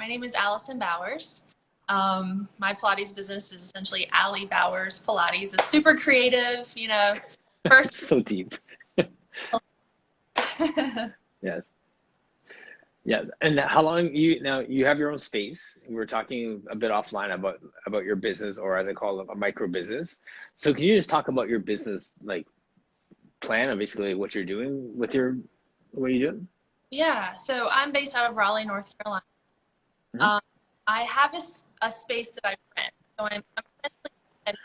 My name is Allison Bowers. My Pilates business is essentially Allie Bowers Pilates. It's super creative, you know. First, So deep. Yes. Yes. And how long you have your own space. We were talking a bit offline about your business, or as I call it, a micro business. So can you just talk about your business like plan of basically what you're doing with what you do? yeah. So I'm based out of Raleigh, North Carolina. Mhm. Um, I have a space that I rent, so I'm essentially renting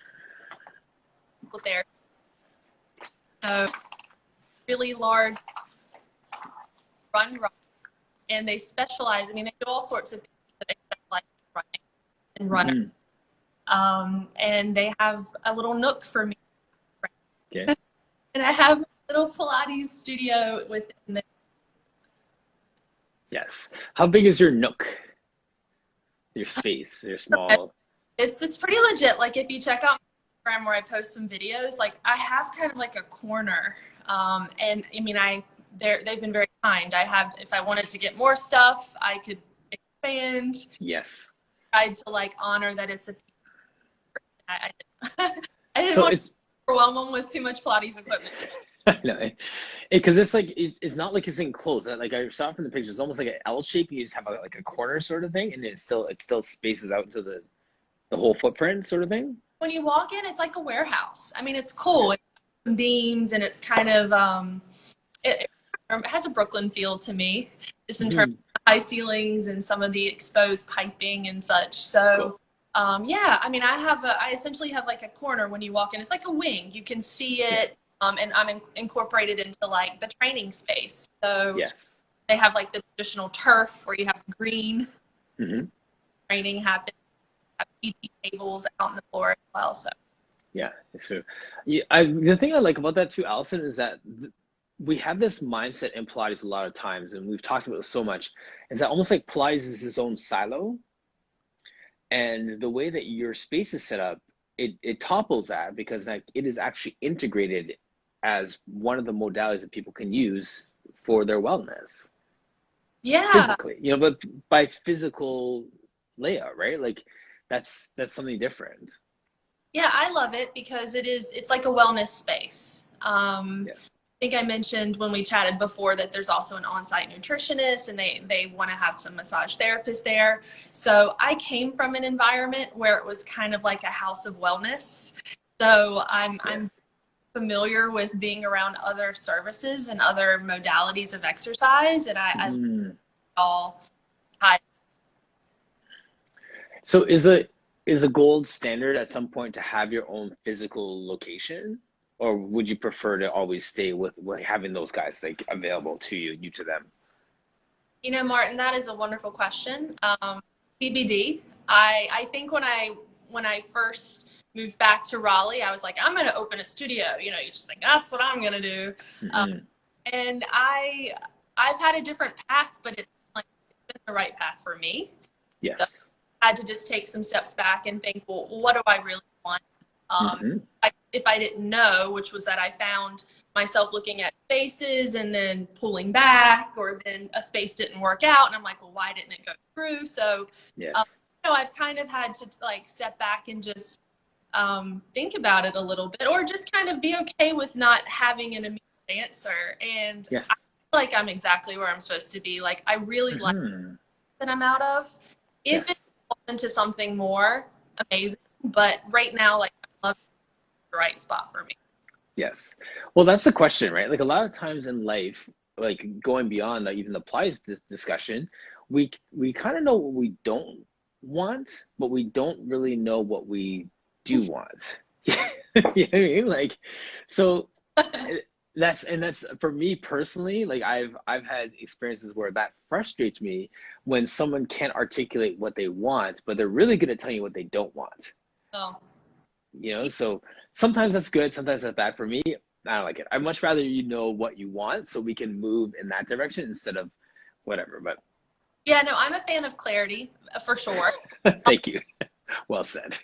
people there. So really large run, and they specialize. I mean, they do all sorts of things, but they specialize in running and runner. Mhm. And they have a little nook for me. Okay. And I have a little Pilates studio within there. Yes. How big is your nook? Your space, your small. It's pretty legit. Like if you check out my Instagram where I post some videos, like I have kind of like a corner. And I mean, they've been very kind. I have, if I wanted to get more stuff, I could expand. Yes. Tried to like honor that it's a. I didn't. I didn't So want to it's overwhelm them with too much Pilates equipment. no, because it's like it's not like it's enclosed. Like I saw from the picture, it's almost like an L shape. You just have like a corner sort of thing, and it still spaces out into the whole footprint sort of thing. When you walk in, it's like a warehouse. I mean, it's cool. Okay. It's some beams, and it's kind of it has a Brooklyn feel to me, just in terms Hmm. of high ceilings and some of the exposed piping and such. Cool. So, yeah, I mean, I essentially have like a corner when you walk in. It's like a wing. You can see Yeah. it, and I'm incorporated into like the training space. So Yes. they have like the traditional turf where you have green Hmm. training happen, have PT tables out on the floor as well. So. Yeah, it's true. Yeah, the thing I like about that too, Allison, is that we have this mindset in Pilates a lot of times, and we've talked about it so much, is that almost like Pilates is its own silo, and the way that your space is set up, it topples that because like it is actually integrated as one of the modalities that people can use for their wellness Yeah, physically, but by its physical layout, right? Like that's something different. yeah, I love it because it's like a wellness space. Yes. I think I mentioned when we chatted before that there's also an on-site nutritionist and they want to have some massage therapists there. So I came from an environment where it was kind of like a house of wellness. So I'm Yes. familiar with being around other services and other modalities of exercise, and I Mm. all tied. So is a gold standard at some point to have your own physical location, or would you prefer to always stay with having those guys like available to you to them? You know, Martin, that is a wonderful question. CBD. I think when I first moved back to Raleigh, I was like, I'm going to open a studio. You know, you just think that's what I'm going to do. Um, Mm-mm. and I've had a different path, but it's been the right path for me. So Yes. I had to just take some steps back and think, well, what do I really want? Hmm. If I didn't know, which was that I found myself looking at spaces and then pulling back, or then a space didn't work out, and I'm like, well, why didn't it go through? So, um, Yes. I've kind of had to like step back and just think about it a little bit, or just kind of be okay with not having an immediate answer. And I Yes. feel like I'm exactly where I'm supposed to be. Like I really like Hmm. that I'm out of. If it Yes. falls into something more, amazing. But right now, like I love the right spot for me. Yes. Well, that's the question, right? Like a lot of times in life, like going beyond like even the applies discussion, we kind of know what we don't want, but we don't really know what we do want. You know what I mean? Like, so eh, that's for me personally, like I've had experiences where that frustrates me when someone can't articulate what they want, but they're really good at telling you what they don't want. So, So sometimes that's good, sometimes that's bad. For me, I don't like it. I'd much rather what you want so we can move in that direction instead of whatever. But yeah, no, I'm a fan of clarity for sure. thank you. Well said.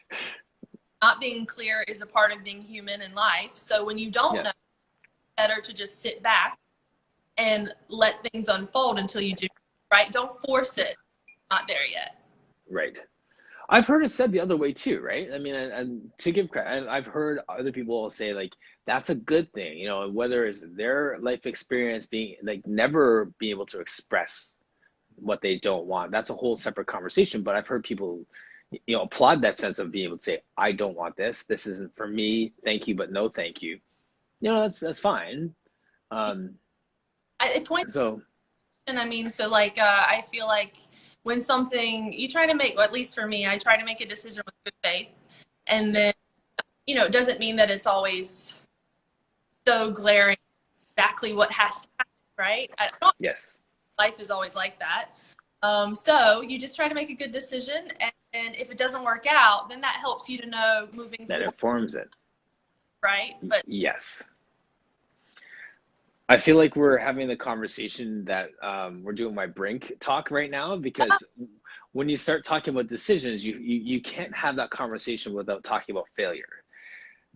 Not being clear is a part of being human in life. So when you don't Yeah. know, better to just sit back and let things unfold until you do, right? Don't force it. not there yet. Right. I've heard it said the other way too, right? I mean, and to give credit, and I've heard other people say like that's a good thing, you know, whether it's their life experience being like never being able to express what they don't want. That's a whole separate conversation. But I've heard people, you know, applaud that sense of being able to say, I don't want this. This isn't for me. Thank you, but no, thank you. You know, that's fine. It points, So and I mean, so like, I feel like when something you try to make, well, at least for me, I try to make a decision with good faith. And then, you know, it doesn't mean that it's always so glaring exactly what has to happen, right? I don't, yes, life is always like that. So you just try to make a good decision. And if it doesn't work out, then that helps you to know moving that forward, informs it. right? But Yes. I feel like we're having the conversation that we're doing my Brink talk right now, because when you start talking about decisions, you can't have that conversation without talking about failure,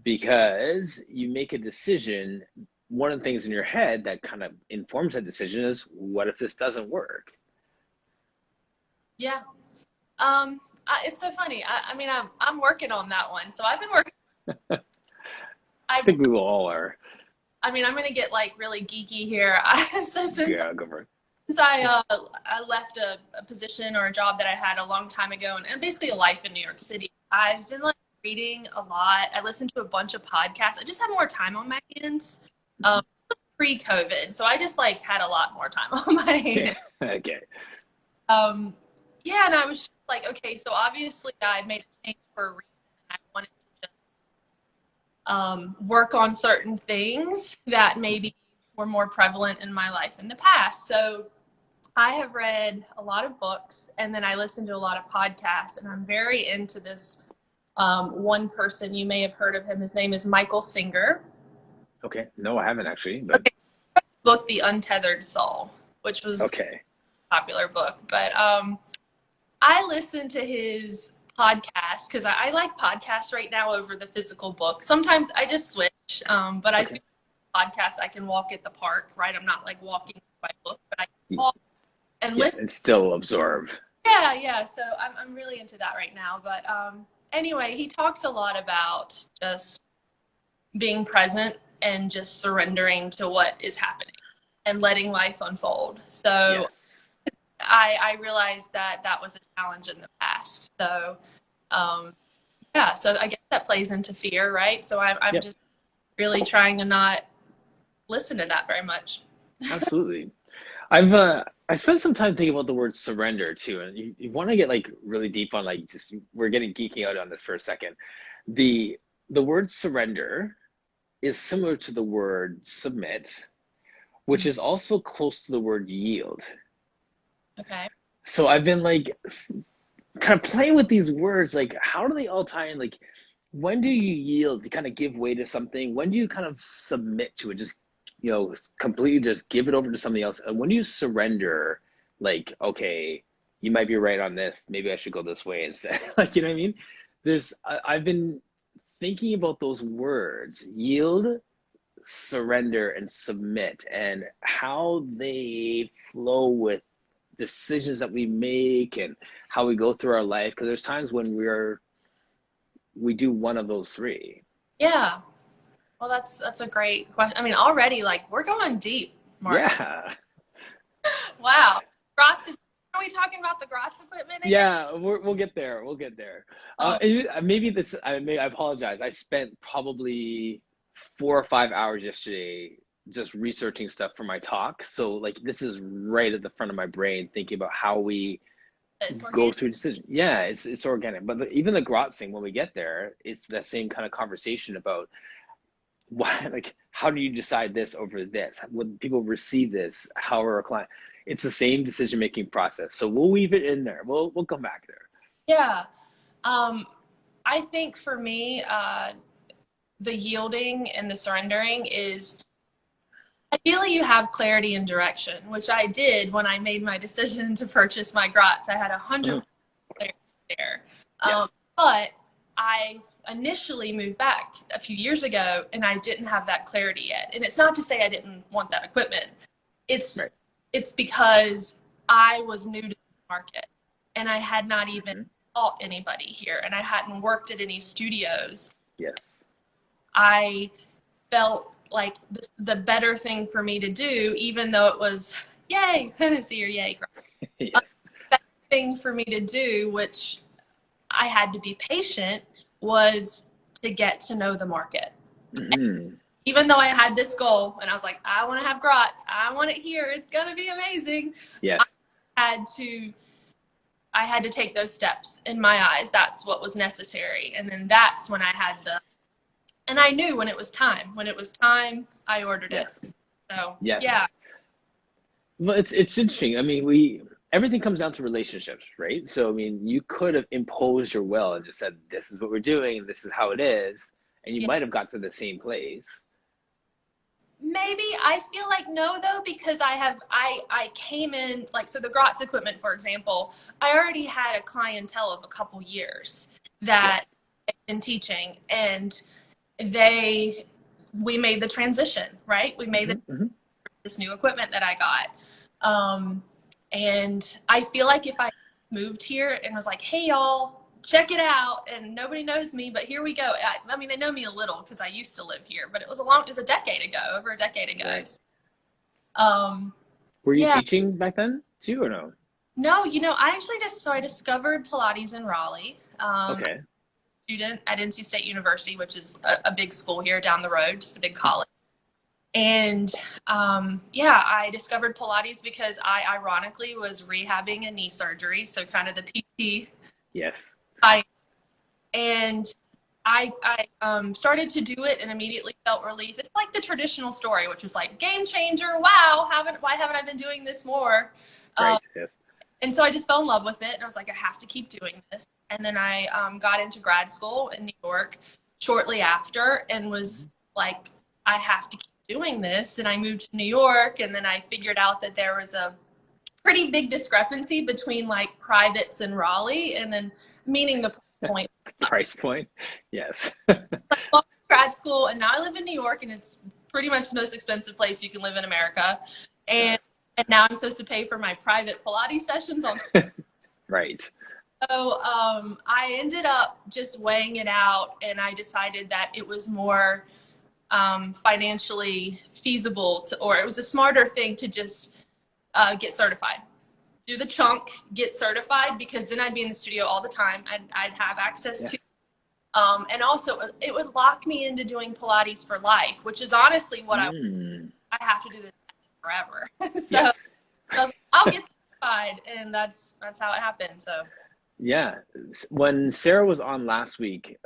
because you make a decision. One of the things in your head that kind of informs that decision is, what if this doesn't work? yeah, it's so funny. I mean, I'm working on that one. So I've been working. I think we will all are. I mean, I'm gonna get like really geeky here. So Yeah, go for it. since I left a position or a job that I had a long time ago, and basically a life in New York City, I've been like reading a lot. I listen to a bunch of podcasts. I just have more time on my hands. Pre-COVID, so I just like had a lot more time on my hands. Okay. Yeah, and I was just like, okay, so obviously I made a change for a reason. I wanted to just work on certain things that maybe were more prevalent in my life in the past. So I have read a lot of books, and then I listen to a lot of podcasts, and I'm very into this one person. You may have heard of him. His name is Michael Singer. Okay. No, I haven't actually, but Okay. Book, The Untethered Soul, which was okay. a popular book. But I listen to his podcast because I like podcasts right now over the physical book. Sometimes I just switch, but I feel like podcasts I can walk at the park, right? I'm not like walking my book, but I can walk and listen and still absorb. Yeah. So I'm really into that right now. But anyway, he talks a lot about just being present and just surrendering to what is happening and letting life unfold. So Yes. I realized that was a challenge in the past. So yeah, so I guess that plays into fear, right? So I'm just really trying to not listen to that very much. Absolutely. I spent some time thinking about the word surrender too, and you want to get like really deep on like just we're getting geeking out on this for a second. The word surrender is similar to the word submit, which is also close to the word yield. Okay. So I've been like kind of playing with these words, like how do they all tie in? Like when do you yield to kind of give way to something? When do you kind of submit to it? Just, you know, completely just give it over to somebody else. And when do you surrender, like, okay, you might be right on this, maybe I should go this way instead. Like, you know what I mean? I've been thinking about those words, yield, surrender, and submit, and how they flow with decisions that we make and how we go through our life. Because there's times when we do one of those three. Yeah. Well, that's a great question. I mean, already like we're going deep, Mark. Yeah. Wow. Gratz are we talking about the Gratz equipment again? Yeah, we'll get there. We'll get there. Maybe I apologize. I spent probably 4 or 5 hours yesterday just researching stuff for my talk. So like this is right at the front of my brain, thinking about how we go through decision. Yeah, it's organic. But even the Gratz thing, when we get there, it's that same kind of conversation about why, like, how do you decide this over this? When people receive this, how are a client? It's the same decision-making process. So we'll weave it in there. We'll come back there. Yeah. I think for me, the yielding and the surrendering is ideally you have clarity and direction, which I did when I made my decision to purchase my Gratz. I had 100% clarity there. Yes. But I initially moved back a few years ago and I didn't have that clarity yet. And it's not to say I didn't want that equipment. It's because I was new to the market. and I had not even Mm-hmm. taught anybody here, and I hadn't worked at any studios. Yes. I felt like the better thing for me to do, even though it was, yay, see your yay, Yes. better thing for me to do, which I had to be patient, was to get to know the market. Mm-hmm. Even though I had this goal and I was like, I want to have Gratz, I want it here, it's going to be amazing. Yes. had to I had to take those steps in my eyes. That's what was necessary. And then that's when I had and I knew when it was time. When it was time, I ordered Yes. it. So, Yes. yeah. Well, it's interesting. I mean, everything comes down to relationships, right? So, I mean, you could have imposed your will and just said, this is what we're doing, this is how it is, and you Yeah. might have got to the same place. Maybe. I feel like no, though, because I came in, like, so the Gratz equipment, for example, I already had a clientele of a couple years that Yes. I've been teaching, and we made the transition, right? We made Mm-hmm. Mm-hmm. this new equipment that I got. And I feel like if I moved here and was like, hey, y'all, check it out, and nobody knows me, but here we go. I mean, they know me a little because I used to live here, but it was a decade ago, over a decade ago. Right. So, Were you yeah. teaching back then too, or no? No, I discovered Pilates in Raleigh. Okay. Student at NC State University, which is a big school here down the road, just a big college. And yeah, I discovered Pilates because I ironically was rehabbing a knee surgery, so kind of the PT. Yes. And I started to do it and immediately felt relief. It's like the traditional story, which was like game changer. Wow, why haven't I been doing this more? Right. Yes. And so I just fell in love with it, and I was like, I have to keep doing this. And then I got into grad school in New York shortly after, and was like, I have to keep doing this. And I moved to New York, and then I figured out that there was a pretty big discrepancy between like privates and Raleigh, and then meaning the price point. Price point. Yes. Like, grad school, and now I live in New York, and it's pretty much the most expensive place you can live in America. And now I'm supposed to pay for my private Pilates sessions on. Right. So I ended up just weighing it out, and I decided that it was more financially feasible or it was a smarter thing to just get certified. Do the chunk, get certified, because then I'd be in the studio all the time. I'd have access to, and also it would lock me into doing Pilates for life, which is honestly what I have to do this forever. So Yes. I was like, I'll get certified, and that's how it happened. So. Yeah. When Sarah was on last week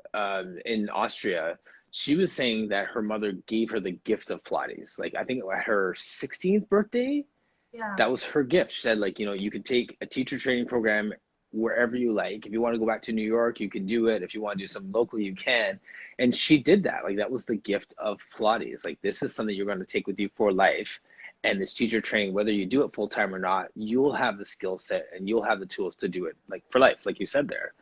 in Austria, she was saying that her mother gave her the gift of Pilates. Like, I think at her 16th birthday, Yeah. that was her gift. She said, like, you could take a teacher training program wherever you like. If you want to go back to New York, you can do it. If you want to do something locally, you can. And she did that. Like, that was the gift of Pilates. Like, this is something you're going to take with you for life. And this teacher training, whether you do it full time or not, you'll have the skill set and you'll have the tools to do it, like, for life, like you said there.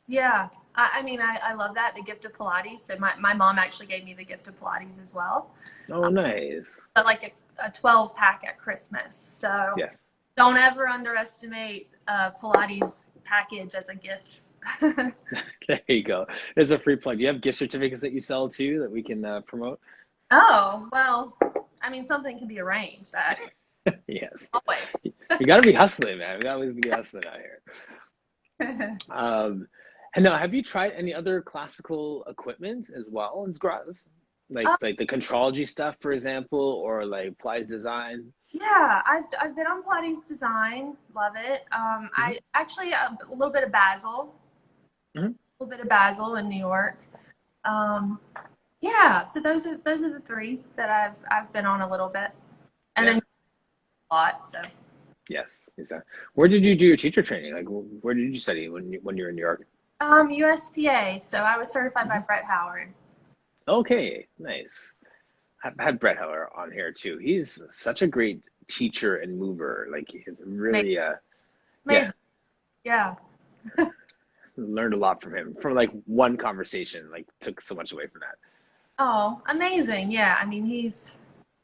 Yeah. I mean, I love that, the gift of Pilates. So my mom actually gave me the gift of Pilates as well. Oh, nice. But like a 12 pack at Christmas. So Yes. don't ever underestimate a Pilates package as a gift. There you go. There's a free plug. Do you have gift certificates that you sell too that we can promote? Oh, well, I mean, something can be arranged. Yes. Always. You got to be hustling, man. We got to always be hustling out here. And now, have you tried any other classical equipment as well as Gratz? Like the contrology stuff, for example, or like Pilates design? Yeah, I've been on Pilates design. Love it. I actually a little bit of Basel. Mm-hmm. A little bit of Basel in New York. Yeah, so those are the three that I've been on a little bit, and then a lot. So yes, exactly. Where did you do your teacher training? Like, where did you study when you were in New York? USPA. So I was certified by Brett Howard. Okay, nice. I've had Brett Howard on here too. He's such a great teacher and mover. Like, he's really Amazing. Yeah. Learned a lot from him. From like one conversation, like, took so much away from that. Oh, amazing. Yeah, I mean, he's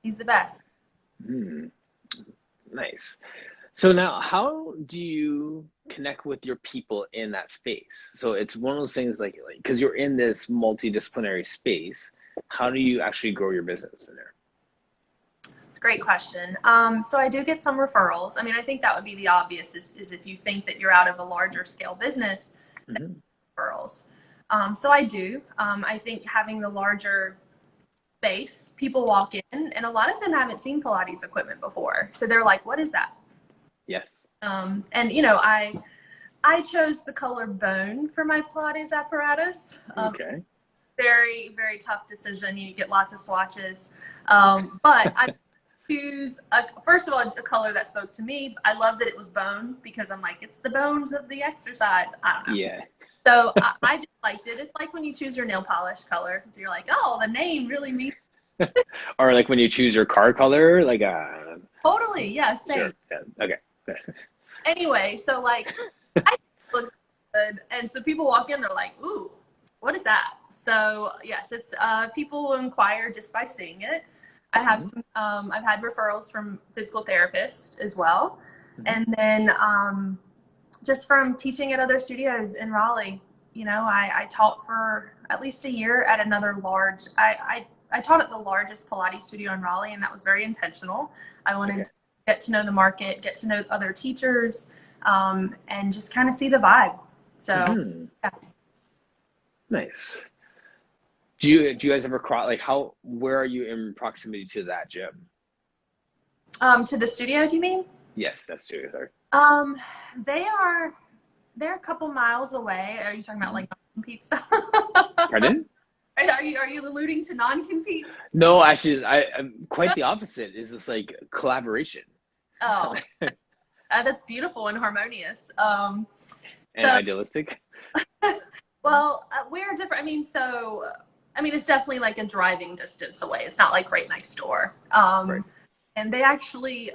the best. Nice. So now, how do you connect with your people in that space? So it's one of those things like because you're in this multidisciplinary space, how do you actually grow your business in there? It's a great question. So I do get some referrals. I mean, I think that would be the obvious is if you think that you're out of a larger scale business, Mm-hmm. referrals. So I do. I think having the larger space, people walk in, and a lot of them haven't seen Pilates equipment before. So they're like, what is that? Yes. And you know, I chose the color bone for my Pilates apparatus. Okay. Very, very tough decision. You get lots of swatches. But I choose, first of all, a color that spoke to me. I love that it was bone because I'm like, it's the bones of the exercise. I don't know. Yeah. So I just liked it. It's like when you choose your nail polish color. You're like, oh, the name really means. Or like when you choose your car color, like Totally. Yeah, same. sure. Yeah. Okay. Anyway, so like, I think it looks good. And so people walk in, they're like, ooh, what is that? So yes, it's people will inquire just by seeing it. I have some. I've had referrals from physical therapists as well, and then just from teaching at other studios in Raleigh. You know, I taught for at least a year at another large. I taught at the largest Pilates studio in Raleigh, and that was very intentional. I wanted to get to know the market, get to know other teachers, and just kind of see the vibe. So, yeah. Nice. Do you guys ever cross like where are you in proximity to that gym? To the studio, do you mean? Yes, that's true. Sorry. They're a couple miles away. Are you talking about like non-compete stuff? Pardon? Are you alluding to non-competes? No, actually, I'm quite the opposite. It's just like collaboration. Oh, that's beautiful and harmonious. And idealistic. Well, we're different. I mean, it's definitely like a driving distance away. It's not like right next door. Right. And they actually,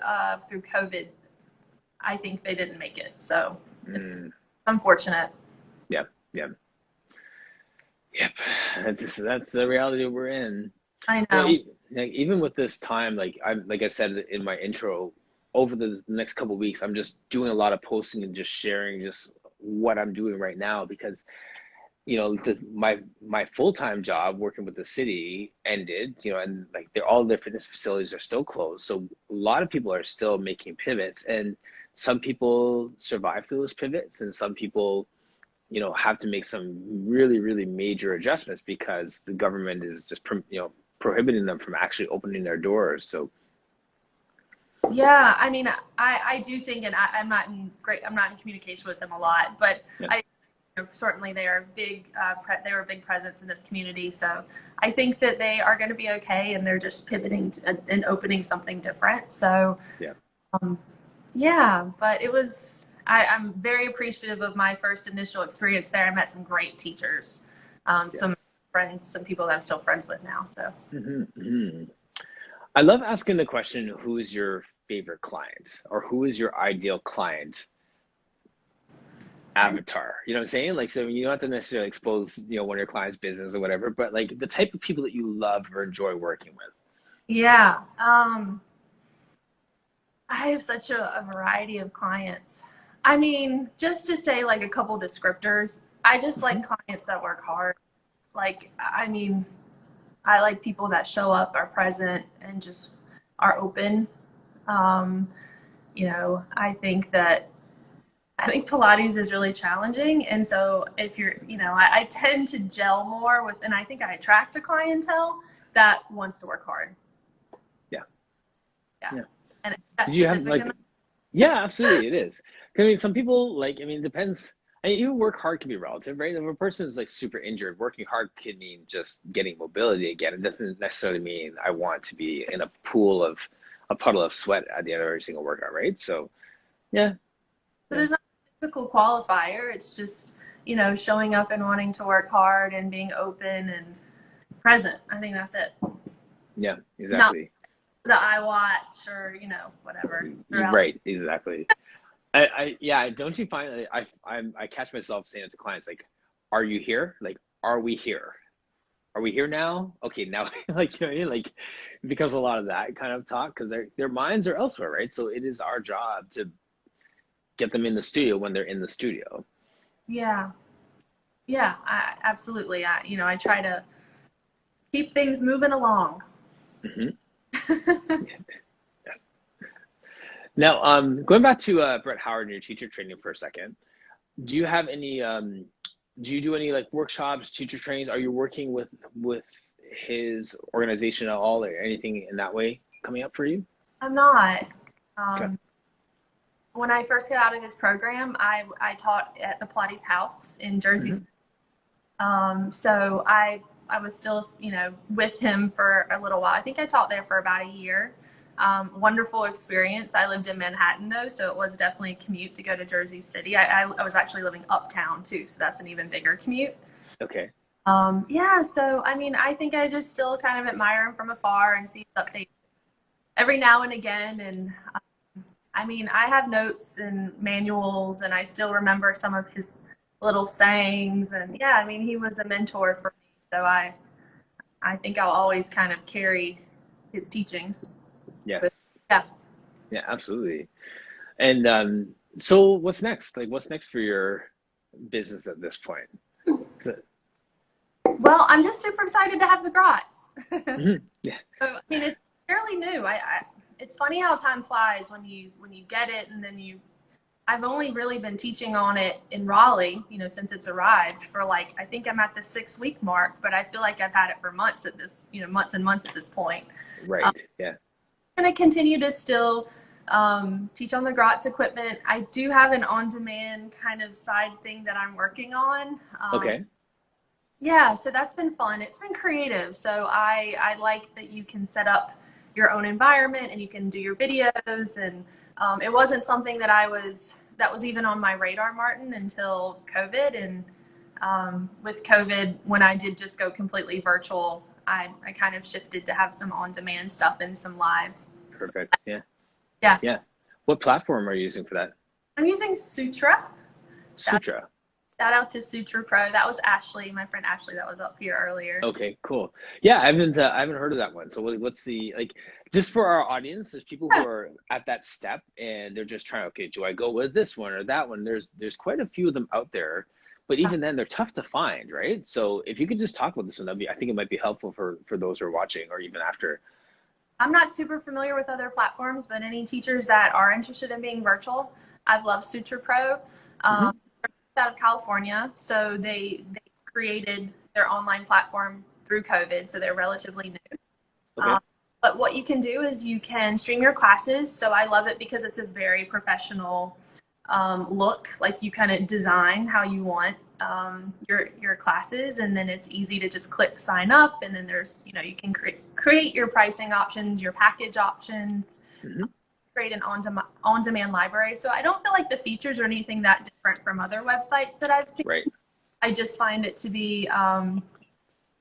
through COVID, I think they didn't make it. So it's unfortunate. Yep. That's the reality we're in. I know. Well, even with this time, like I said in my intro, over the next couple of weeks, I'm just doing a lot of posting and just sharing just what I'm doing right now because, you know, my full-time job working with the city ended, you know, and like all their fitness facilities are still closed. So a lot of people are still making pivots, and some people survive through those pivots, and some people, you know, have to make some really, really major adjustments because the government is just, you know, prohibiting them from actually opening their doors. So yeah, I mean, I do think, and I'm not in communication with them a lot, but yeah. Certainly they are big. They were a big presence in this community, so I think that they are going to be okay, and they're just pivoting and opening something different. So yeah, but it was. I'm very appreciative of my first initial experience there. I met some great teachers, some friends, some people that I'm still friends with now. So I love asking the question, who is your favorite client, or who is your ideal client avatar? You know what I'm saying? Like, so you don't have to necessarily expose, you know, one of your clients' business or whatever, but like the type of people that you love or enjoy working with. Yeah. I have such a variety of clients. I mean, just to say like a couple descriptors, I just like clients that work hard. Like, I mean, I like people that show up, are present, and just are open. You know, I think Pilates is really challenging. And so if you're, you know, I tend to gel more with, and I think I attract a clientele that wants to work hard. Yeah. And that's Did you have like, yeah, absolutely. It is. I mean, some people like, I mean, it depends. I mean, even work hard can be relative, right? If a person is like super injured, working hard can mean just getting mobility again. It doesn't necessarily mean I want to be in a puddle of sweat at the end of every single workout, right? So, yeah. So there's not a physical qualifier. It's just, you know, showing up and wanting to work hard and being open and present. I think that's it. Yeah, exactly. Not the iWatch or, you know, whatever. Right, exactly. I don't you find I catch myself saying it to clients like, are you here? Like, are we here? Are we here now? Okay, now, like, you know, like it becomes a lot of that kind of talk because their minds are elsewhere, right? So it is our job to get them in the studio when they're in the studio. Yeah. Yeah, absolutely. I try to keep things moving along. Hmm. Yes. Now, going back to Brett Howard and your teacher training for a second, do you have any, do you do any like workshops, teacher trainings? Are you working with his organization at all, or anything in that way coming up for you? I'm not. Okay. When I first got out of his program, I taught at the Pilates house in Jersey. Hmm. So I was still, with him for a little while. I think I taught there for about a year. Wonderful experience. I lived in Manhattan though, so it was definitely a commute to go to Jersey City. I was actually living uptown too, so that's an even bigger commute. Okay. Yeah, so I mean, I think I just still kind of admire him from afar and see his updates every now and again. And I mean, I have notes and manuals, and I still remember some of his little sayings. And yeah, I mean, he was a mentor for me, so I think I'll always kind of carry his teachings. But Yes. yeah. Yeah, absolutely. And so what's next? Like, what's next for your business at this point? Well, I'm just super excited to have the Gratz. Mhm. Yeah. So, I mean, it's fairly new. It's funny how time flies when you get it, and then I've only really been teaching on it in Raleigh, since it's arrived for like, I think I'm at the 6 week mark, but I feel like I've had it for months at this, months and months at this point. Right. Yeah. I'm going to continue to still teach on the Gratz equipment. I do have an on-demand kind of side thing that I'm working on. Okay. Yeah, so that's been fun. It's been creative. So I like that you can set up your own environment and you can do your videos. And it wasn't something that was even on my radar, Martin, until COVID. And with COVID, when I did just go completely virtual, I kind of shifted to have some on-demand stuff and some live. So, Perfect. Yeah. yeah, Yeah. What platform are you using for that? I'm using Sutra. Sutra. Shout out to Sutra Pro. That was Ashley, my friend Ashley, that was up here earlier. Okay, cool. Yeah, I haven't heard of that one. So what's the like just for our audience, there's people who are at that step and they're just trying, okay, do I go with this one or that one? There's quite a few of them out there, but even then they're tough to find, right? So if you could just talk about this one, I think it might be helpful for those who are watching or even after. I'm not super familiar with other platforms, but any teachers that are interested in being virtual, I've loved Sutra Pro. Hmm. Out of California, so they created their online platform through COVID, so they're relatively new. Okay. But what you can do is you can stream your classes. So I love it because it's a very professional look. Like you kind of design how you want your classes, and then it's easy to just click sign up, and then there's you can create your pricing options, your package options. Hmm. Create an on-demand library. So I don't feel like the features are anything that different from other websites that I've seen. Right. I just find it to be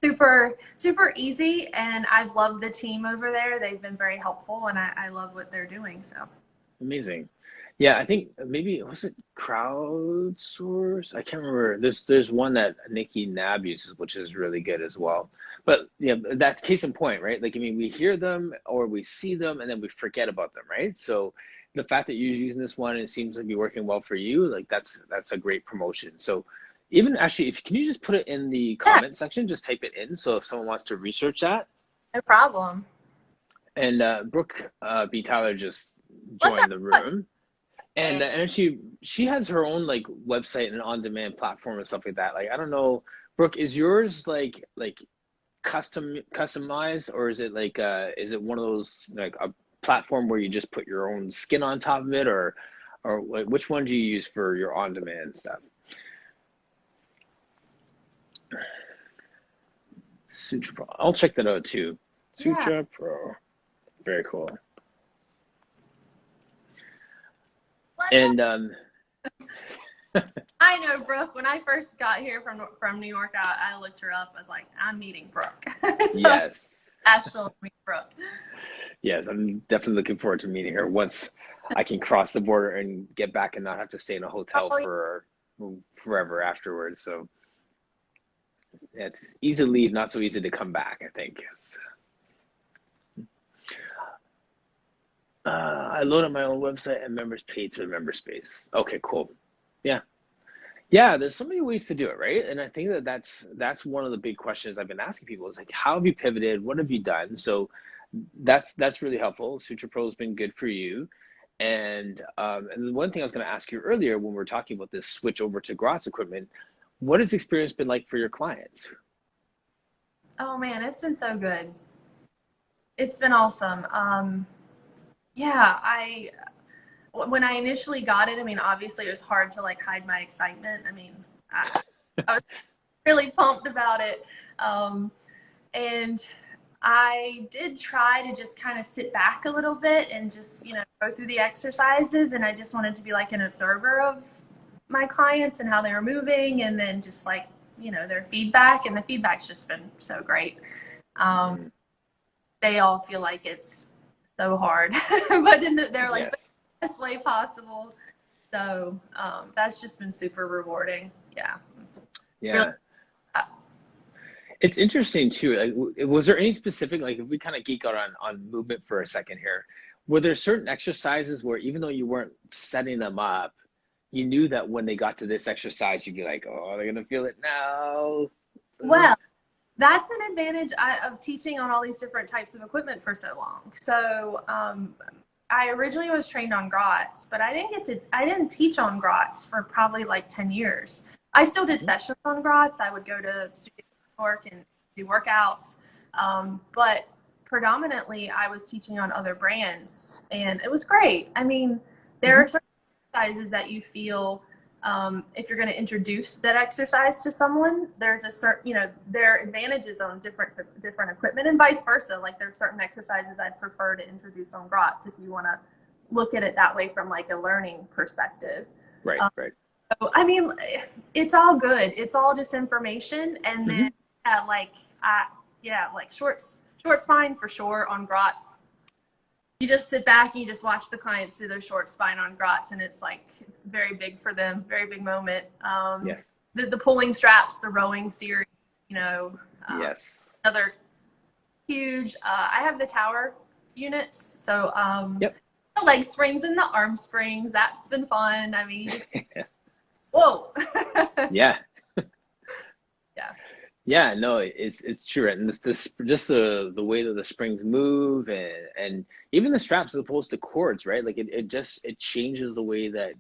super, super easy. And I've loved the team over there. They've been very helpful, and I love what they're doing. So Amazing. Yeah, I think maybe was it crowdsource? I can't remember. There's one that Nikki Nab uses, which is really good as well. But yeah, that's case in point, right? Like I mean, we hear them or we see them and then we forget about them, right? So the fact that you're using this one and it seems to be working well for you, like that's a great promotion. So even actually, if can you just put it in the yeah, comment section, just type it in. So if someone wants to research that. no problem. And Brooke B. Tyler just What's joined the up? room. And she has her own like website and on-demand platform and stuff like that. Like I don't know, Brooke, is yours like customized, or is it one of those like a platform where you just put your own skin on top of it, or like, which one do you use for your on-demand stuff? Sutra Pro. I'll check that out too. Yeah. Sutra Pro. Very cool. And I know Brooke. When I first got here from New York, I looked her up. I was like, I'm meeting Brooke. So yes. Asheville meet Brooke. Yes, I'm definitely looking forward to meeting her once I can cross the border and get back and not have to stay in a hotel for forever afterwards. So yeah, it's easy to leave, not so easy to come back, I think. I load up my own website and members paid to a member space. Okay, cool. Yeah. Yeah, there's so many ways to do it, right? And I think that that's one of the big questions I've been asking people is like, how have you pivoted? What have you done? So that's really helpful. Suture Pro has been good for you. And the one thing I was going to ask you earlier when we were talking about this switch over to Gratz equipment, what has the experience been like for your clients? Oh man, it's been so good. It's been awesome. Yeah, when I initially got it, I mean, obviously it was hard to like hide my excitement. I mean, I was really pumped about it. And I did try to just kind of sit back a little bit and just, go through the exercises. And I just wanted to be like an observer of my clients and how they were moving, and then just like, their feedback. And the feedback's just been so great. They all feel like it's so hard, but they're like Yes. the best way possible. So that's just been super rewarding. Yeah. Yeah. Really, It's interesting too. Like, was there any specific, like if we kind of geek out on movement for a second here, were there certain exercises where even though you weren't setting them up, you knew that when they got to this exercise, you'd be like, oh, they're going to feel it now. well, that's an advantage of teaching on all these different types of equipment for so long. So I originally was trained on Gratz, but I didn't teach on Gratz for probably like 10 years. I still did sessions on Gratz. I would go to Studio New York and do workouts. But predominantly I was teaching on other brands, and it was great. I mean, there are certain exercises that you feel, if you're going to introduce that exercise to someone, there's a certain, there are advantages on different equipment, and vice versa. Like there's certain exercises I'd prefer to introduce on Gratz if you want to look at it that way from like a learning perspective. Right, right. So, I mean, it's all good. It's all just information. And then, like short spine for sure on Gratz. You just sit back and you just watch the clients do their short spine on Gratz, and it's like, it's very big for them, very big moment. Yes. The pulling straps, the rowing series, Yes. another huge, I have the tower units. So, the leg springs and the arm springs, that's been fun. I mean, you just, whoa. Yeah. Yeah. Yeah, no, it's true, and this just the way that the springs move, and even the straps as opposed to cords, right? Like it changes the way that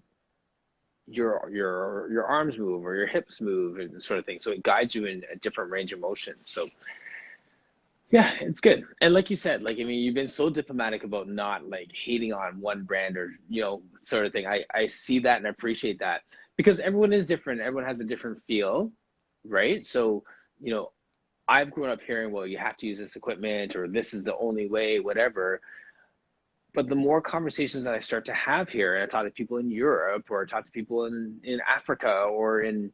your arms move or your hips move and sort of thing. So it guides you in a different range of motion. So yeah, it's good. And like you said, like I mean, you've been so diplomatic about not like hating on one brand or sort of thing. I see that and I appreciate that, because everyone is different. Everyone has a different feel, right? So I've grown up hearing, well, you have to use this equipment or this is the only way, whatever. But the more conversations that I start to have here, and I talk to people in Europe or I talk to people in Africa or in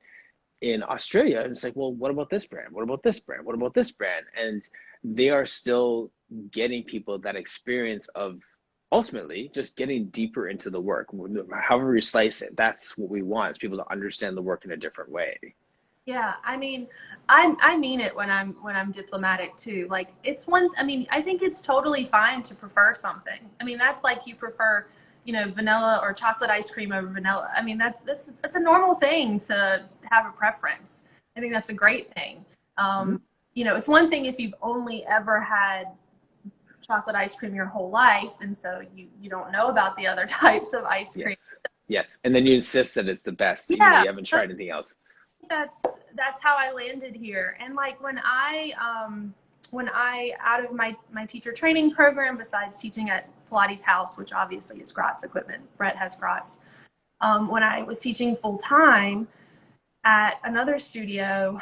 Australia, and it's like, well, what about this brand? What about this brand? What about this brand? And they are still getting people that experience of ultimately just getting deeper into the work. However you slice it, that's what we want, is people to understand the work in a different way. Yeah, I mean, I mean it when I'm diplomatic too. Like I mean, I think it's totally fine to prefer something. I mean, that's like you prefer, vanilla or chocolate ice cream over vanilla. I mean, that's a normal thing to have a preference. I think that's a great thing. It's one thing if you've only ever had chocolate ice cream your whole life, and so you don't know about the other types of ice cream. Yes. And then you insist that it's the best, even though you haven't tried anything else. That's how I landed here. And like when I out of my teacher training program, besides teaching at Pilates House, which obviously is Gratz equipment, Brett has Gratz. When I was teaching full time at another studio,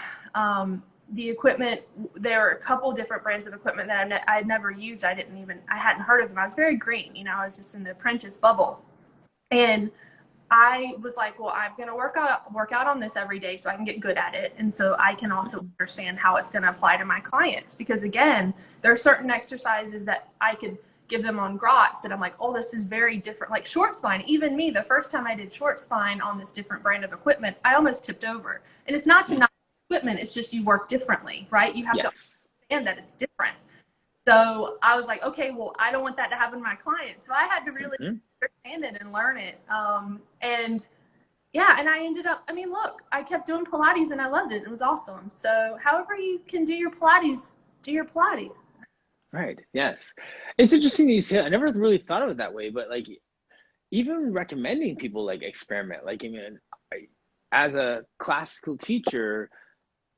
the equipment, there were a couple different brands of equipment that I had never used. I hadn't heard of them. I was very green, I was just in the apprentice bubble. And I was like, well, I'm going to work out on this every day so I can get good at it. And so I can also understand how it's going to apply to my clients. Because again, there are certain exercises that I could give them on Gratz that I'm like, oh, this is very different. Like short spine, even me, the first time I did short spine on this different brand of equipment, I almost tipped over. And it's not to not equipment, it's just you work differently, right? You have to understand that it's different. So I was like, okay, well, I don't want that to happen to my clients. So I had to really understand it and learn it. And yeah, and I ended up, I mean, look, I kept doing Pilates and I loved it. It was awesome. So however you can do your Pilates, do your Pilates. Right. Yes. It's interesting that you say that. I never really thought of it that way, but like even recommending people like experiment, like I mean, as a classical teacher,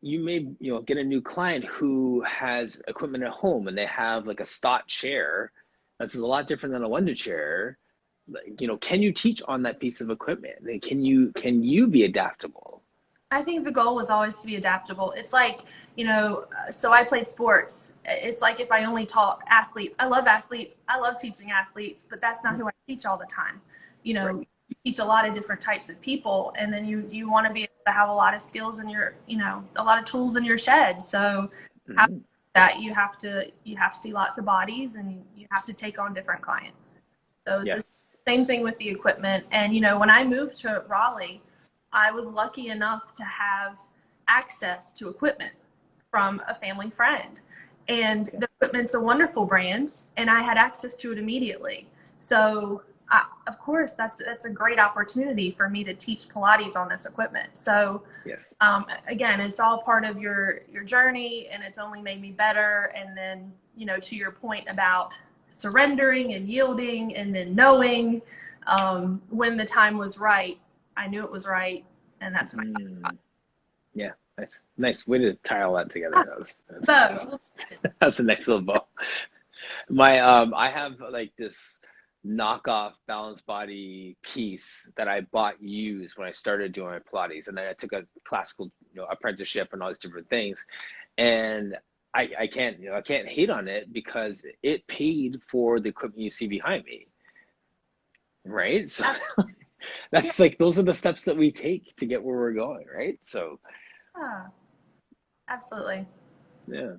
you may, get a new client who has equipment at home and they have like a stott chair. This is a lot different than a wonder chair. Like, can you teach on that piece of equipment? Like, can you be adaptable? I think the goal was always to be adaptable. It's like, so I played sports. It's like if I only taught athletes. I love athletes. I love teaching athletes, but that's not who I teach all the time. Right. You teach a lot of different types of people, and then you want to be able to have a lot of skills in your, a lot of tools in your shed. So how that you have to see lots of bodies, and you have to take on different clients. So it's the same thing with the equipment. And, when I moved to Raleigh, I was lucky enough to have access to equipment from a family friend. And the equipment's a wonderful brand, and I had access to it immediately. So, of course, that's a great opportunity for me to teach Pilates on this equipment. So, again, it's all part of your journey, and it's only made me better. And then, to your point about surrendering and yielding, and then knowing when the time was right, I knew it was right, and that's what I thought. Yeah, nice way to tie all that together. That's a nice little bow. I have like this knockoff balance body piece that I bought used when I started doing my Pilates, and then I took a classical apprenticeship and all these different things, and I can't hate on it because it paid for the equipment you see behind me, right? So that's like, those are the steps that we take to get where we're going, right? So absolutely. Yeah.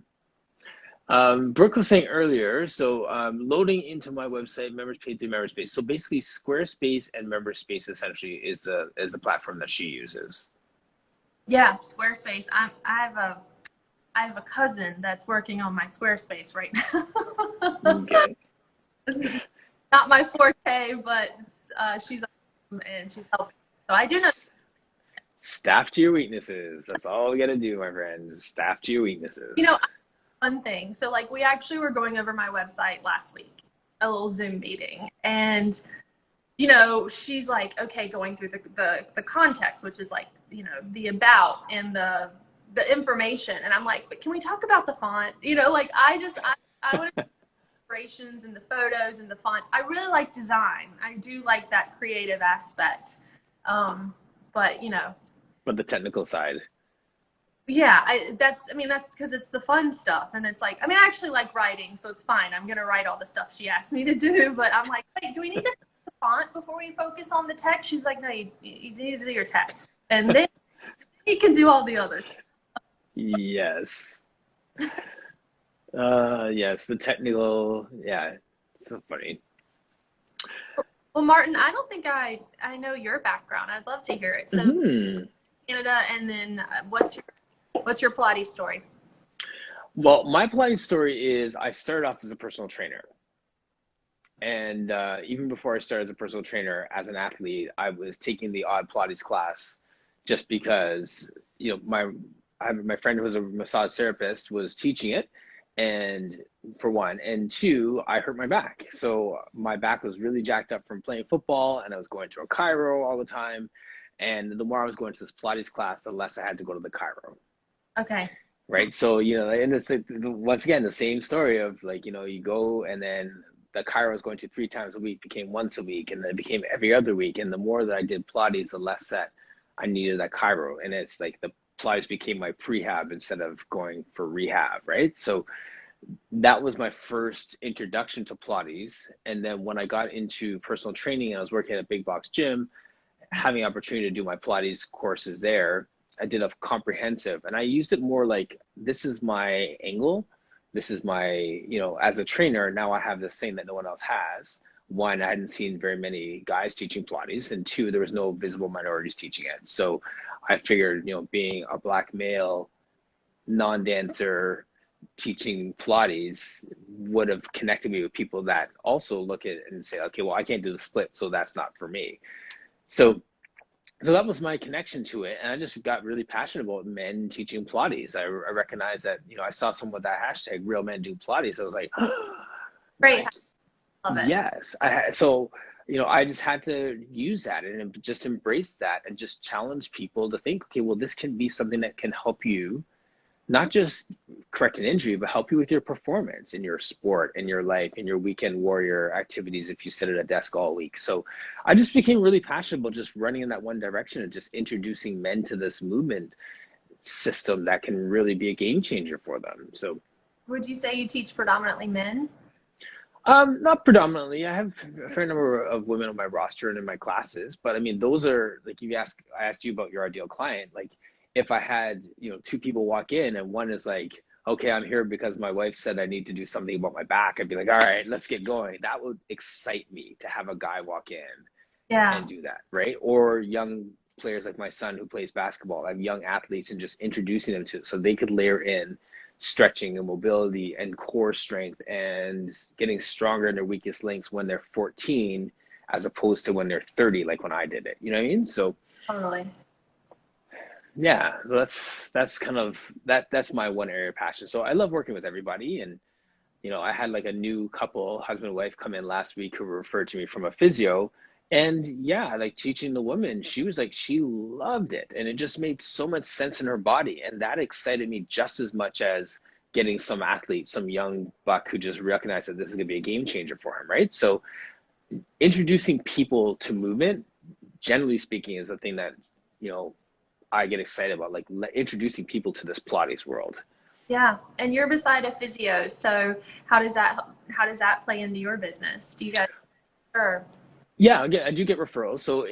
Brooke was saying earlier, so loading into my website, members page through Memberspace. So basically, Squarespace and Memberspace essentially is the platform that she uses. Yeah, Squarespace. I have a cousin that's working on my Squarespace right now. Okay. Not my forte, but she's awesome and she's helping. So I do know. Staff to your weaknesses. That's all we got to do, my friends. Staff to your weaknesses. One thing. So like we actually were going over my website last week, a little Zoom meeting, and she's like, okay, going through the context, which is like, the about and the information, and I'm like, but can we talk about the font? Like I want to illustrations and the photos and the fonts. I really like design. I do like that creative aspect. But But the technical side. Yeah, that's because it's the fun stuff, and it's like, I actually like writing, so it's fine. I'm gonna write all the stuff she asked me to do, but I'm like, wait, do we need to do the font before we focus on the text? She's like, no, you need to do your text, and then you can do all the others. Yes. Yes, the technical. Yeah, so funny. Well, Martin, I don't think I know your background. I'd love to hear it. So, Canada, and then what's your Pilates story? Well, my Pilates story is I started off as a personal trainer. And even before I started as a personal trainer, as an athlete, I was taking the odd Pilates class just because, my friend who was a massage therapist was teaching it. And for one, and two, I hurt my back. So my back was really jacked up from playing football, and I was going to a chiro all the time. And the more I was going to this Pilates class, the less I had to go to the chiro. Okay. Right. So, and it's once again, the same story of like, you go, and then the chiro I was going to 3 times a week became once a week, and then it became every other week. And the more that I did Pilates, the less that I needed that chiro. And it's like the Pilates became my prehab instead of going for rehab. Right. So that was my first introduction to Pilates. And then when I got into personal training and I was working at a big box gym, having the opportunity to do my Pilates courses there, I did a comprehensive, and I used it more like, this is my angle. This is my, as a trainer, now I have this thing that no one else has. One, I hadn't seen very many guys teaching Pilates, and two, there was no visible minorities teaching it. So I figured, being a black male, non-dancer, teaching Pilates would have connected me with people that also look at it and say, okay, well, I can't do the split, so that's not for me. So that was my connection to it, and I just got really passionate about men teaching Pilates. I recognized that, I saw someone with that hashtag, real men do Pilates. I was like, Great. like, Love it. yes. I just had to use that and just embrace that and just challenge people to think, okay, well, this can be something that can help you not just correct an injury, but help you with your performance in your sport, in your life, in your weekend warrior activities if you sit at a desk all week. So I just became really passionate about just running in that one direction and just introducing men to this movement system that can really be a game changer for them. So Would you say you teach predominantly men? not predominantly. I have a fair number of women on my roster and in my classes, but I mean, those are like, I asked you about your ideal client. Like, if I had, two people walk in and one is like, okay, I'm here because my wife said I need to do something about my back, I'd be like, all right, let's get going. That would excite me to have a guy walk in and do that, right? Or young players like my son who plays basketball, I have young athletes and just introducing them to it so they could layer in stretching and mobility and core strength and getting stronger in their weakest links when they're 14 as opposed to when they're 30, like when I did it. You know what I mean? So Totally. yeah, so that's kind of that's my one area of passion. So I love working with everybody, and I had like a new couple, husband and wife, come in last week who referred to me from a physio, and yeah, like teaching the woman, she was like, she loved it, and it just made so much sense in her body, and that excited me just as much as getting some athlete, some young buck who just recognized that this is gonna be a game changer for him, right? So introducing people to movement, generally speaking, is a thing that I get excited about, like introducing people to this Pilates world. Yeah, and you're beside a physio, so how does that play into your business? Do you guys? Sure. Yeah, again, I do get referrals. So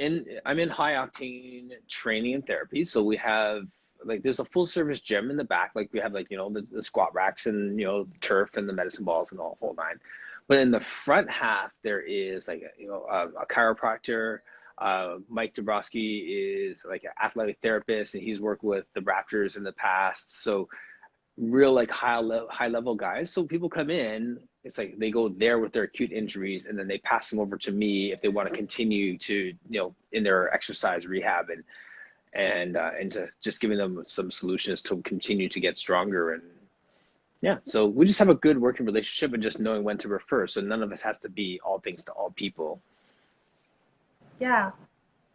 I'm in high octane training and therapy. So we have like there's a full service gym in the back. Like we have like the squat racks and turf and the medicine balls and the whole nine. But in the front half there is like a chiropractor. Mike Dabrowski is like an athletic therapist, and he's worked with the Raptors in the past. So real like high level guys. So people come in, it's like they go there with their acute injuries, and then they pass them over to me if they want to continue to in their exercise rehab and to just giving them some solutions to continue to get stronger. And yeah, so we just have a good working relationship and just knowing when to refer. So none of us has to be all things to all people. Yeah,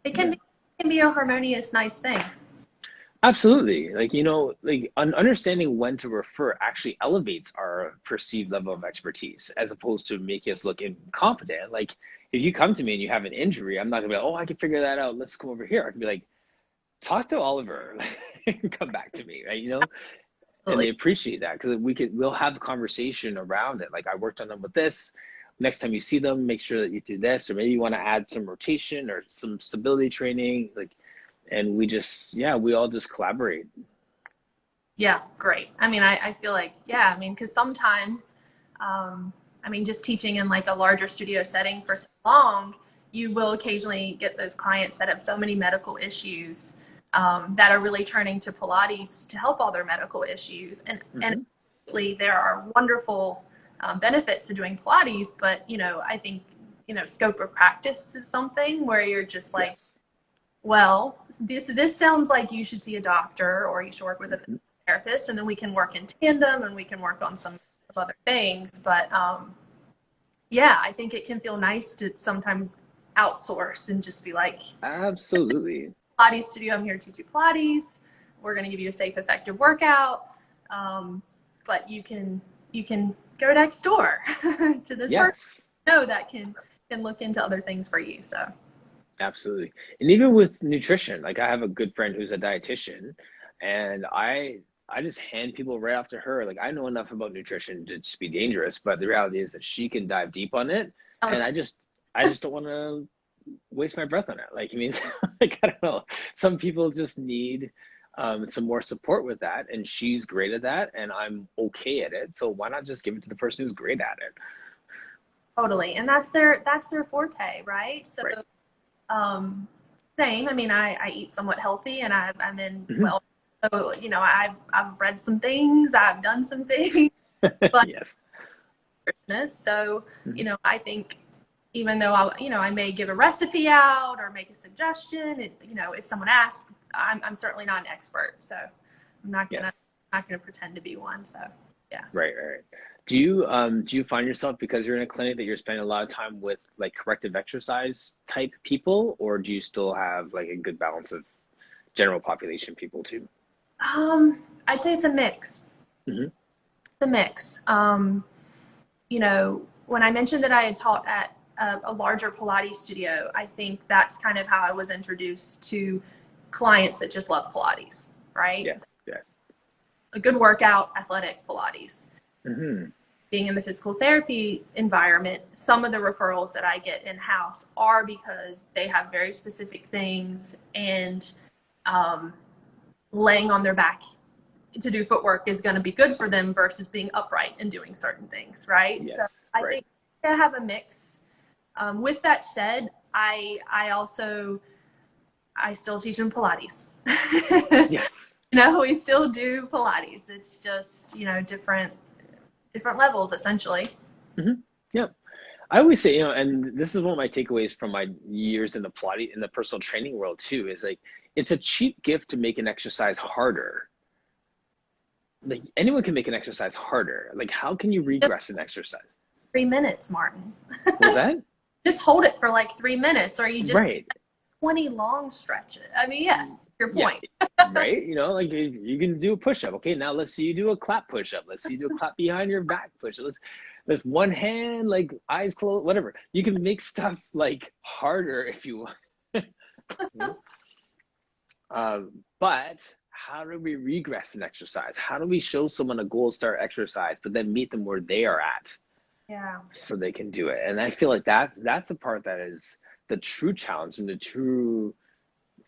it Yeah. can be a harmonious, nice thing. Absolutely. Like, understanding when to refer actually elevates our perceived level of expertise as opposed to making us look incompetent. Like, if you come to me and you have an injury, I'm not gonna be like, oh, I can figure that out. Let's come over here. I can be like, talk to Oliver and come back to me, right? And they Absolutely. appreciate that because we'll have a conversation around it. Like, I worked on them with this. Next time you see them, make sure that you do this, or maybe you want to add some rotation or some stability training. Like, and we all just collaborate. Yeah, great. I mean, I feel like, yeah, I mean, because sometimes, just teaching in like a larger studio setting for so long, you will occasionally get those clients that have so many medical issues that are really turning to Pilates to help all their medical issues. And Hmm. absolutely, there are wonderful benefits to doing Pilates, but, I think, scope of practice is something where you're just like, Yes. well, this sounds like you should see a doctor or you should work with a Hmm. therapist, and then we can work in tandem and we can work on some other things. But yeah, I think it can feel nice to sometimes outsource and just be like, Absolutely. Pilates studio, I'm here to teach you Pilates. We're going to give you a safe, effective workout, but you can go next door to this person Yes. that can look into other things for you. So Absolutely. And even with nutrition, like I have a good friend who's a dietitian, and I just hand people right off to her. Like, I know enough about nutrition to just be dangerous, but the reality is that she can dive deep on it, that and was I just don't want to waste my breath on it. Like, I mean, like, I don't know. Some people just need some more support with that, and she's great at that, and I'm okay at it. So why not just give it to the person who's great at it? totally, and that's their forte, right? So Right. Um, same. I mean, I eat somewhat healthy and I'm in Hmm. well So, I've read some things, I've done some things, but Yes. so, Mhm. I think even though I may give a recipe out or make a suggestion, if someone asks, I'm certainly not an expert. So I'm Yes. not gonna pretend to be one. So yeah. Right, right, right. Do you find yourself, because you're in a clinic, that you're spending a lot of time with like corrective exercise type people, or do you still have like a good balance of general population people too? I'd say it's a mix. Hmm. It's a mix. When I mentioned that I had taught at a larger Pilates studio, I think that's kind of how I was introduced to clients that just love Pilates, right? Yes, yes. A good workout, athletic Pilates. Hmm. Being in the physical therapy environment, some of the referrals that I get in-house are because they have very specific things, and um, laying on their back to do footwork is going to be good for them versus being upright and doing certain things, right? So Yes, I right. think I have a mix. With that said, I still teach them Pilates. Yes. We still do Pilates. It's just, different levels essentially. Hmm. Yeah. I always say, and this is one of my takeaways from my years in the Pilates, in the personal training world too, is like it's a cheap gift to make an exercise harder. Like anyone can make an exercise harder. Like how can you Just regress an exercise? 3 minutes, Martin. Was that? Just hold it for like 3 minutes, or you just Right. 20 long stretches. I mean, yes, your Yeah. point. Right. Like you can do a push-up. Okay, now let's see you do a clap push-up. Let's see you do a clap behind your back push-up. Let's one hand, like eyes closed, whatever. You can make stuff like harder if you want. But how do we regress an exercise? How do we show someone a gold star exercise, but then meet them where they are at Yeah. so they can do it? And I feel like that's the part that is the true challenge and the true,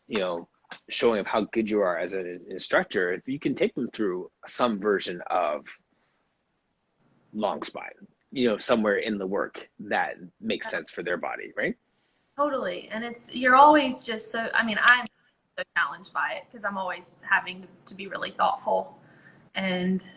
you know, showing of how good you are as an instructor. If you can take them through some version of long spine, somewhere in the work that makes sense for their body, right? Totally. And you're always just so, I mean, I'm so challenged by it because I'm always having to be really thoughtful. And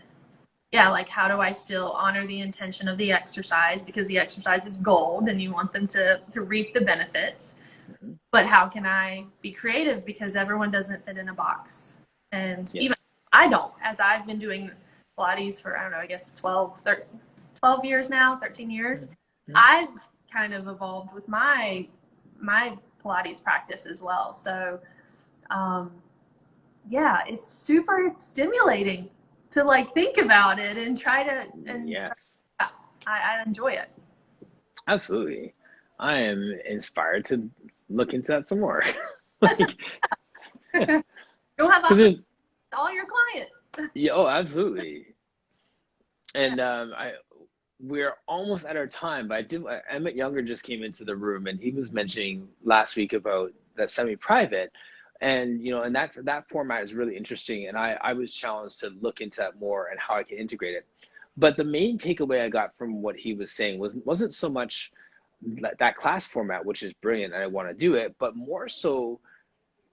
yeah, like how do I still honor the intention of the exercise, because the exercise is gold and you want them to reap the benefits. Mhm. But how can I be creative, because everyone doesn't fit in a box. And even Yes. I don't, as I've been doing Pilates for, I don't know, I guess 12 years now, 13 years. Mhm. I've kind of evolved with my Pilates practice as well. So, um, yeah, it's super stimulating to like think about it and try to, and so, Yes. yeah, I enjoy it. Absolutely. I am inspired to look into that some more. Like, You'll have because opportunities there's, with all your clients. yeah, oh, absolutely. Yeah. And we're almost at our time, but Emmett Younger just came into the room and he was mentioning last week about the semi-private. And, and that format is really interesting. And I was challenged to look into that more and how I can integrate it. But the main takeaway I got from what he was saying wasn't so much that class format, which is brilliant, and I want to do it, but more so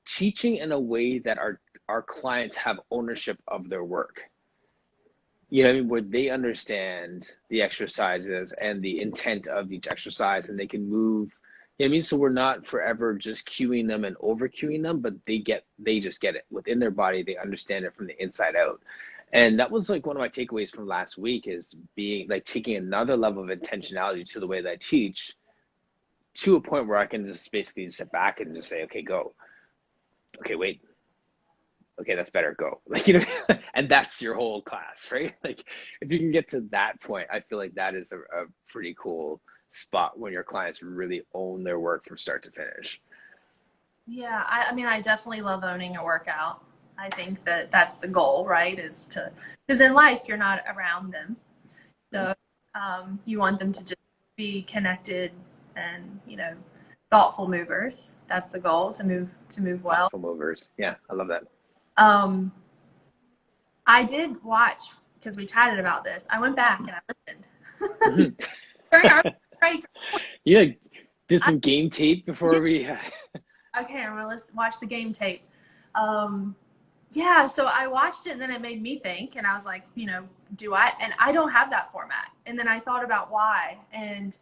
teaching in a way that our clients have ownership of their work. You know what I mean? Where they understand the exercises and the intent of each exercise, and they can move. You know what I mean? So we're not forever just cueing them and over cueing them, but they just get it within their body. They understand it from the inside out. And that was like one of my takeaways from last week, is being like taking another level of intentionality to the way that I teach, to a point where I can just basically sit back and just say, okay, go. Okay, wait. Okay, that's better. Go. Like, and that's your whole class, right? Like, if you can get to that point, I feel like that is a pretty cool spot when your clients really own their work from start to finish. Yeah, I mean, I definitely love owning a workout. I think that that's the goal, right? Because in life, you're not around them. So you want them to just be connected and, thoughtful movers. That's the goal, to move well. Thoughtful movers. Yeah, I love that. Um, I did watch, because we chatted about this. I went back and I listened Mhm. during our break. You like, did I, some game tape yeah, before we. okay, I'm gonna watch the game tape. Um, Yeah, so I watched it and then it made me think, and I was like, do I? And I don't have that format. And then I thought about why. And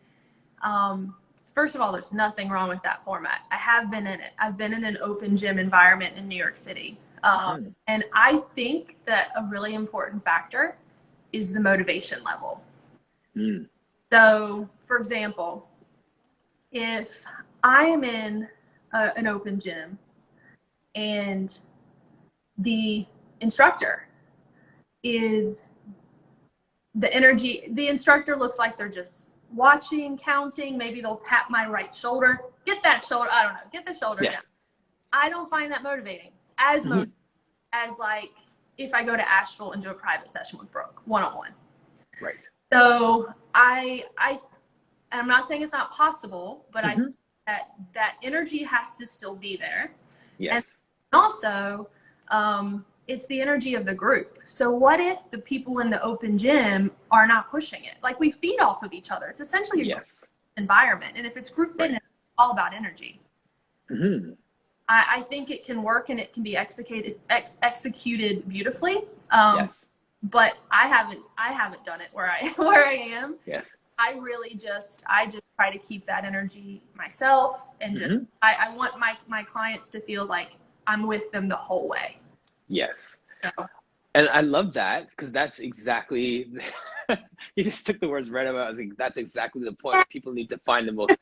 first of all, there's nothing wrong with that format. I have been in it. I've been in an open gym environment in New York City. And I think that a really important factor is the motivation level. Mm. So, for example, if I am in an open gym and the instructor is the instructor looks like they're just watching, counting, maybe they'll tap my right shoulder, get that shoulder, I don't know, get the shoulder down. I don't find that motivating as motivating as like if I go to Asheville and do a private session with Brooke one-on-one. Right. So and I'm not saying it's not possible, but I think that energy has to still be there. Yes. And also, it's the energy of the group. So what if the people in the open gym are not pushing it? Like, we feed off of each other. It's essentially a group environment. And if it's group fitness, it's all about energy. I think it can work and it can be executed beautifully. But I haven't done it where I am. Yes. I just try to keep that energy myself, and I want my clients to feel like I'm with them the whole way. Yes. So. And I love that, because that's exactly, you just took the words right out. I was like, that's exactly the point. People need to find the most.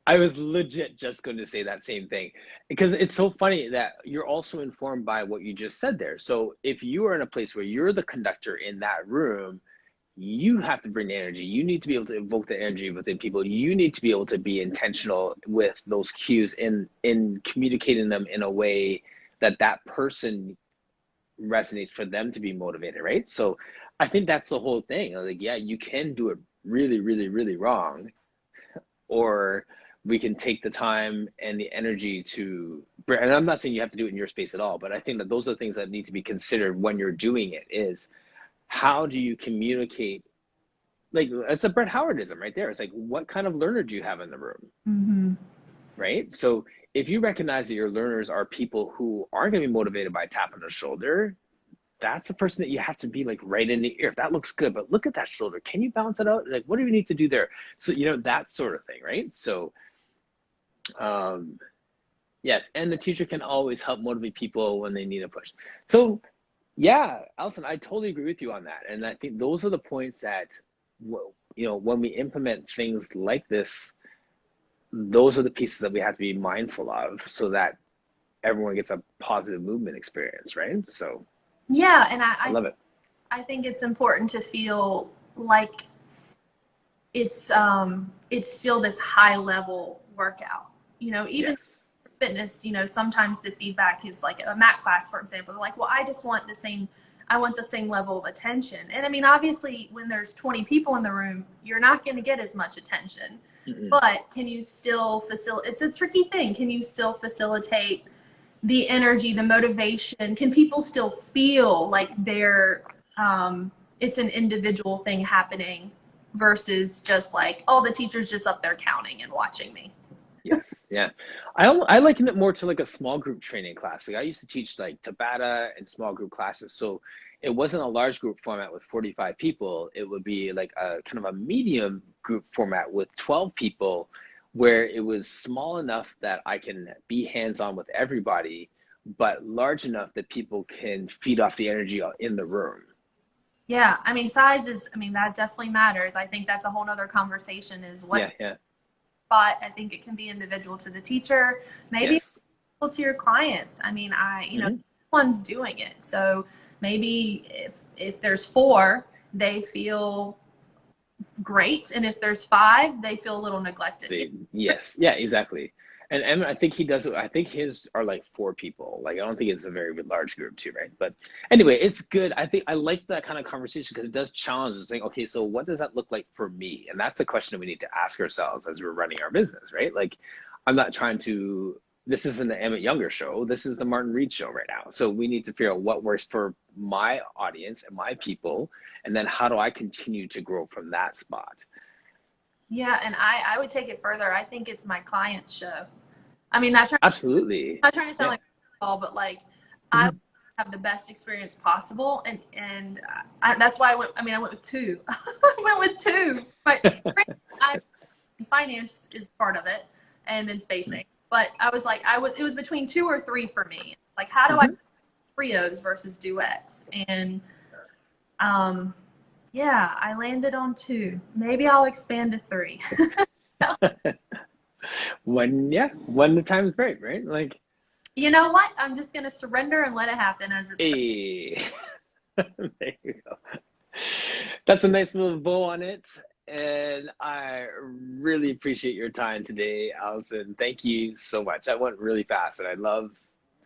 I was legit just going to say that same thing, because it's so funny that you're also informed by what you just said there. So if you are in a place where you're the conductor in that room, you have to bring the energy. You need to be able to evoke the energy within people. You need to be able to be intentional with those cues in communicating them in a way that that person resonates, for them to be motivated, right? So I think that's the whole thing. Like, yeah, you can do it really, really, really wrong, or we can take the time and the energy to, and I'm not saying you have to do it in your space at all, but I think that those are the things that need to be considered when you're doing it. Is how do you communicate? Like, it's a Brett Howardism right there. It's like, what kind of learner do you have in the room? Right? So if you recognize that your learners are people who aren't going to be motivated by a tap on the shoulder, that's the person that you have to be like right in the ear. If that looks good, but look at that shoulder. Can you balance it out? Like, what do we need to do there? So, that sort of thing, right? So, yes. And the teacher can always help motivate people when they need a push. So, yeah, Allison, I totally agree with you on that. And I think those are the points that, when we implement things like this, those are the pieces that we have to be mindful of, so that everyone gets a positive movement experience, right? So yeah, and I love it. I think it's important to feel like it's still this high level workout. Even fitness, sometimes the feedback is like a mat class, for example. They're like, well, I want the same level of attention. And I mean, obviously, when there's 20 people in the room, you're not going to get as much attention. But can you still facilitate? It's a tricky thing. Can you still facilitate the energy, the motivation? Can people still feel like it's an individual thing happening versus just like, oh, the teacher's just up there counting and watching me? Yes. Yeah. I liken it more to like a small group training class. Like, I used to teach like Tabata and small group classes. So it wasn't a large group format with 45 people. It would be like a kind of a medium group format with 12 people, where it was small enough that I can be hands-on with everybody, but large enough that people can feed off the energy in the room. Yeah. I mean, that definitely matters. I think that's a whole nother conversation, is what's spot. I think it can be individual to the teacher, maybe to your clients. I mean, one's doing it. So maybe if there's 4, they feel great, and if there's 5, they feel a little neglected. Yes. Yeah, exactly. And I think he does it. I think his are like 4 people. Like, I don't think it's a very large group too, right? But anyway, it's good. I think I like that kind of conversation, because it does challenge us, saying, okay, so what does that look like for me? And that's the question we need to ask ourselves as we're running our business, right? Like, I'm not trying to, this isn't the Emmett Younger show. This is the Martin Reed show right now. So we need to figure out what works for my audience and my people, and then how do I continue to grow from that spot? Yeah, and I would take it further. I think it's my client's show. I mean, absolutely. I'm not trying to sound like all, but like, I have the best experience possible. That's why I went with two. I went with two. But finance is part of it, and then spacing. But I was like, it was between 2 or 3 for me. Like, how do I trios versus duets? And yeah, I landed on 2. Maybe I'll expand to 3. When the time is right, right? Like, you know what? I'm just gonna surrender and let it happen as it's. hey. There you go. That's a nice little bow on it. And I really appreciate your time today, Allison. Thank you so much. That went really fast, and I love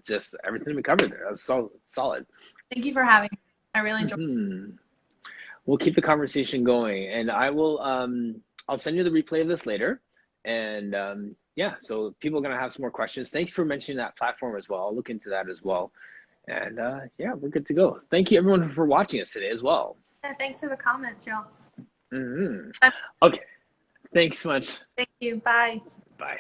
just everything we covered there. That was so solid. Thank you for having me. I really enjoyed it. We'll keep the conversation going, and I will. I'll send you the replay of this later. And yeah, so people are gonna have some more questions. Thanks for mentioning that platform as well. I'll look into that as well. And yeah, we're good to go. Thank you everyone for watching us today as well. Yeah, thanks for the comments, y'all. Okay, thanks so much. Thank you. Bye. Bye.